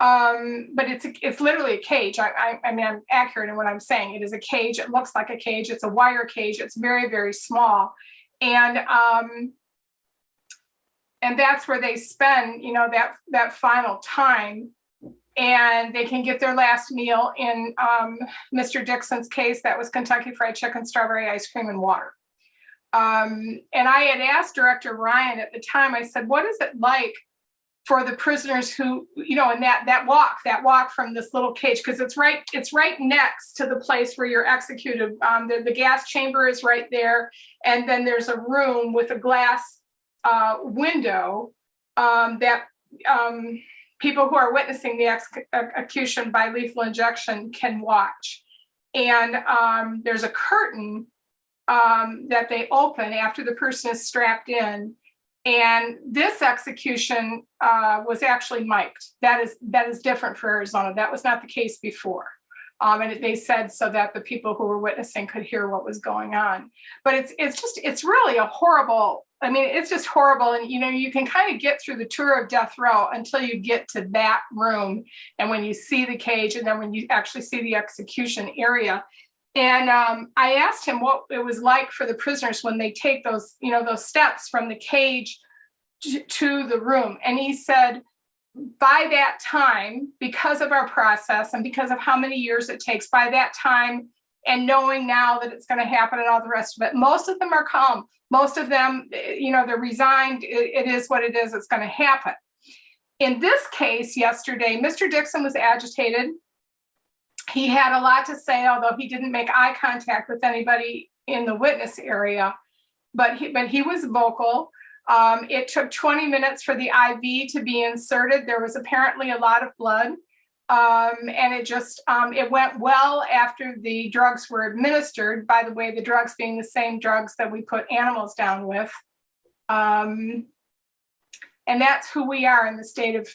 but it's literally a cage. I mean, I'm accurate in what I'm saying. It is a cage. It looks like a cage. It's a wire cage. It's very, very small, and that's where they spend, you know, that final time, and they can get their last meal. In Mr. Dixon's case, that was Kentucky Fried Chicken, strawberry ice cream, and water. And I had asked Director Ryan at the time, I said, what is it like for the prisoners who, you know, and that walk from this little cage, because it's right next to the place where you're executed. The gas chamber is right there. And then there's a room with a glass window that people who are witnessing the execution by lethal injection can watch. And there's a curtain that they open after the person is strapped in. And this execution was actually mic'd. That is different for Arizona. That was not the case before. And they said so that the people who were witnessing could hear what was going on. But it's really a horrible, I mean, it's just horrible. And, you know, you can kind of get through the tour of death row until you get to that room. And when you see the cage, and then when you actually see the execution area. And I asked him what it was like for the prisoners when they take those, you know, those steps from the cage to the room. And he said, by that time, because of our process and because of how many years it takes, by that time, and knowing now that it's going to happen and all the rest of it, most of them are calm. Most of them, you know, they're resigned. It is what it is. It's going to happen. In this case yesterday, Mr. Dixon was agitated. He had a lot to say, although he didn't make eye contact with anybody in the witness area, but he was vocal. It took 20 minutes for the IV to be inserted. There was apparently a lot of blood, and it went well after the drugs were administered. By the way, the drugs being the same drugs that we put animals down with. And that's who we are in the state of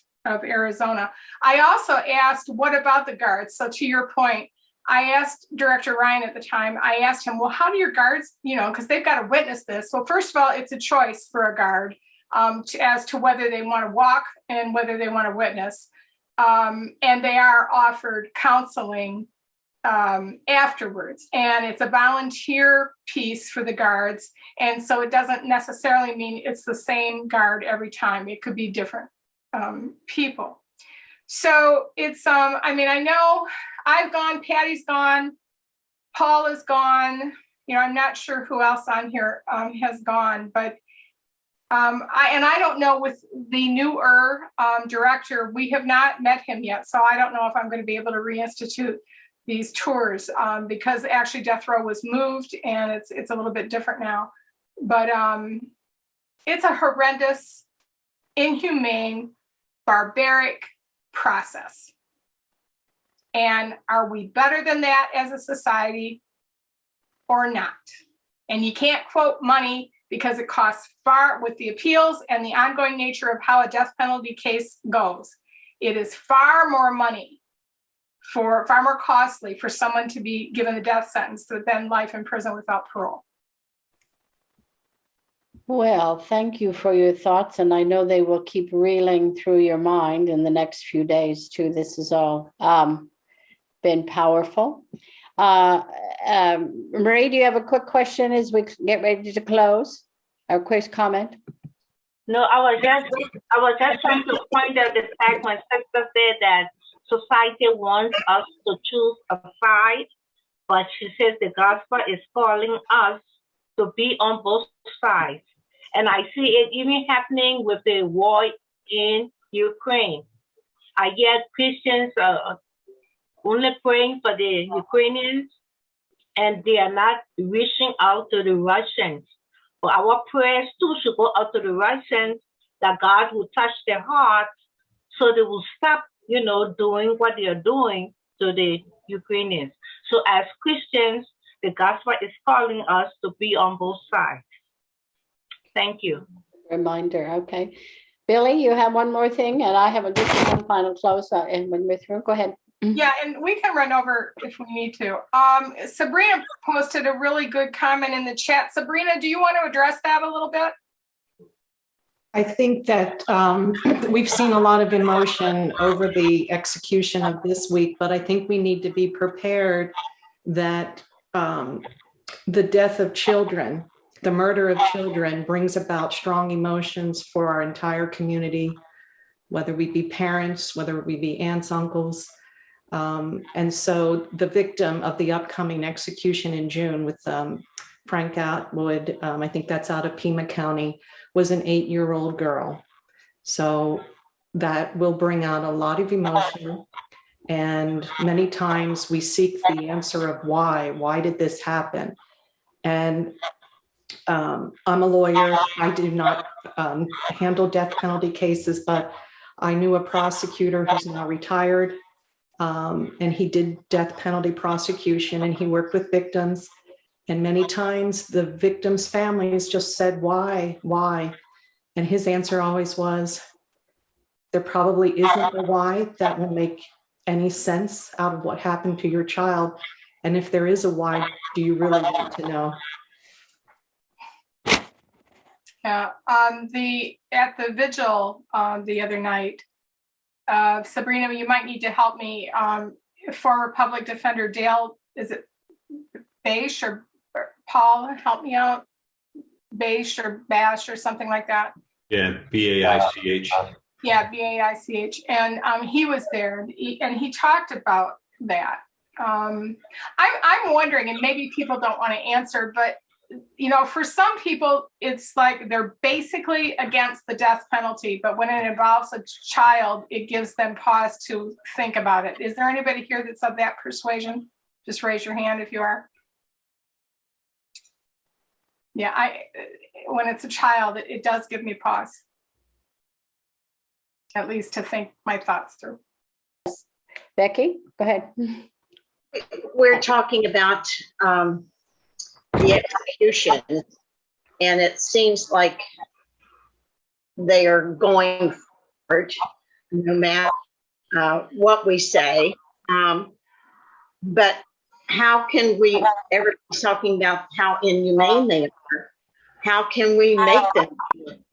Arizona. I also asked, what about the guards? So to your point, I asked Director Ryan at the time, I asked him, well, how do your guards, you know, because they've got to witness this. Well, first of all, it's a choice for a guard as to whether they want to walk and whether they want to witness. And they are offered counseling afterwards. And it's a volunteer piece for the guards. And so it doesn't necessarily mean it's the same guard every time. It could be different people. So it's, I mean, I know I've gone, Patty's gone, Paul is gone, you know, I'm not sure who else on here has gone, but I don't know with the newer director, we have not met him yet. So I don't know if I'm going to be able to reinstitute these tours because actually death row was moved and it's a little bit different now, but it's a horrendous, inhumane, barbaric process. And are we better than that as a society or not? And you can't quote money because it costs far, with the appeals and the ongoing nature of how a death penalty case goes. It is far more money, far more costly for someone to be given a death sentence than life in prison without parole. Well, thank you for your thoughts, and I know they will keep reeling through your mind in the next few days too. This has all been powerful. Marie, do you have a quick question as we get ready to close? A quick comment? No, I was just trying to point out the fact my sister said that society wants us to choose a side, but she says the gospel is calling us to be on both sides. And I see it even happening with the war in Ukraine. I hear Christians only praying for the Ukrainians, and they are not reaching out to the Russians. But our prayers too should go out to the Russians, that God will touch their hearts so they will stop, doing what they are doing to the Ukrainians. So as Christians, the gospel is calling us to be on both sides. Thank you. Reminder, okay. Billy, you have one more thing, and I have just one final close, and when we're through, go ahead. Yeah, and we can run over if we need to. Sabrina posted a really good comment in the chat. Sabrina, do you want to address that a little bit? I think that we've seen a lot of emotion over the execution of this week, but I think we need to be prepared that the death of children, the murder of children, brings about strong emotions for our entire community, whether we be parents, whether we be aunts, uncles. And so the victim of the upcoming execution in June with Frank Atwood, I think that's out of Pima County, was an 8-year-old girl. So that will bring out a lot of emotion. And many times we seek the answer of why did this happen? And I'm a lawyer. I do not handle death penalty cases, but I knew a prosecutor who's now retired, and he did death penalty prosecution, and he worked with victims. And many times the victims' families just said, why? And his answer always was, there probably isn't a why that will make any sense out of what happened to your child. And if there is a why, do you really want to know? Yeah, at the vigil the other night, Sabrina, you might need to help me. Former public defender Dale, is it Bash or Paul? Help me out. Bash or Bash or something like that. Yeah, B-A-I-C-H. Yeah, B-A-I-C-H. And he was there, and he talked about that. I'm wondering, and maybe people don't want to answer, but for some people, it's like they're basically against the death penalty, but when it involves a child, it gives them pause to think about it. Is there anybody here that's of that persuasion? Just raise your hand if you are. Yeah, when it's a child, it does give me pause, at least to think my thoughts through. Becky, go ahead. We're talking about the execution, and it seems like they are going for it, no matter what we say. But how can we, everybody's talking about how inhumane they are. How can we make them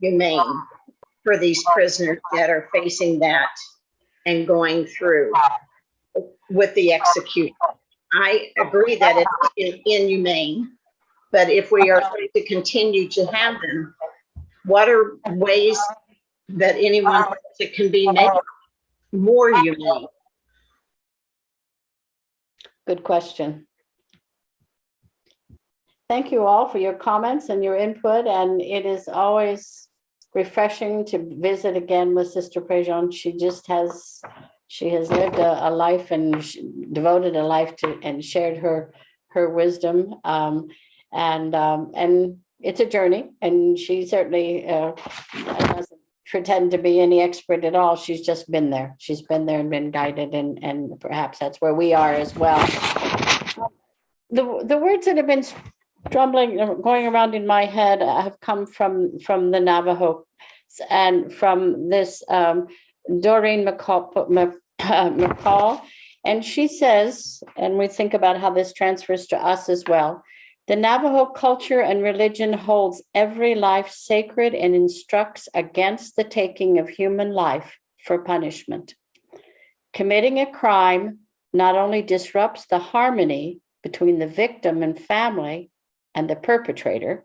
humane for these prisoners that are facing that and going through with the execution? I agree that it is inhumane, but if we are going to continue to have them, what are ways that anyone thinks it can be made more humane? Good question. Thank you all for your comments and your input, and it is always refreshing to visit again with Sister Prejean. She has lived a life and devoted a life to and shared her wisdom, and it's a journey, and she certainly doesn't pretend to be any expert at all. She's just been there. She's been there and been guided, and perhaps that's where we are as well. The words that have been strumbling, going around in my head, have come from the Navajo, and from this Doreen McCall, and she says, and we think about how this transfers to us as well. The Navajo culture and religion holds every life sacred and instructs against the taking of human life for punishment. Committing a crime not only disrupts the harmony between the victim and family and the perpetrator,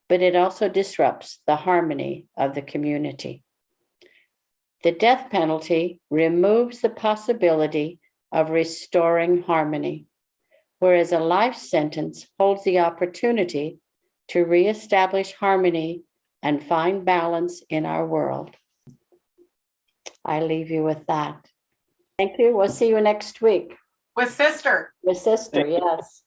but it also disrupts the harmony of the community. The death penalty removes the possibility of restoring harmony, whereas a life sentence holds the opportunity to reestablish harmony and find balance in our world. I leave you with that. Thank you. We'll see you next week. With sister. With sister, yes.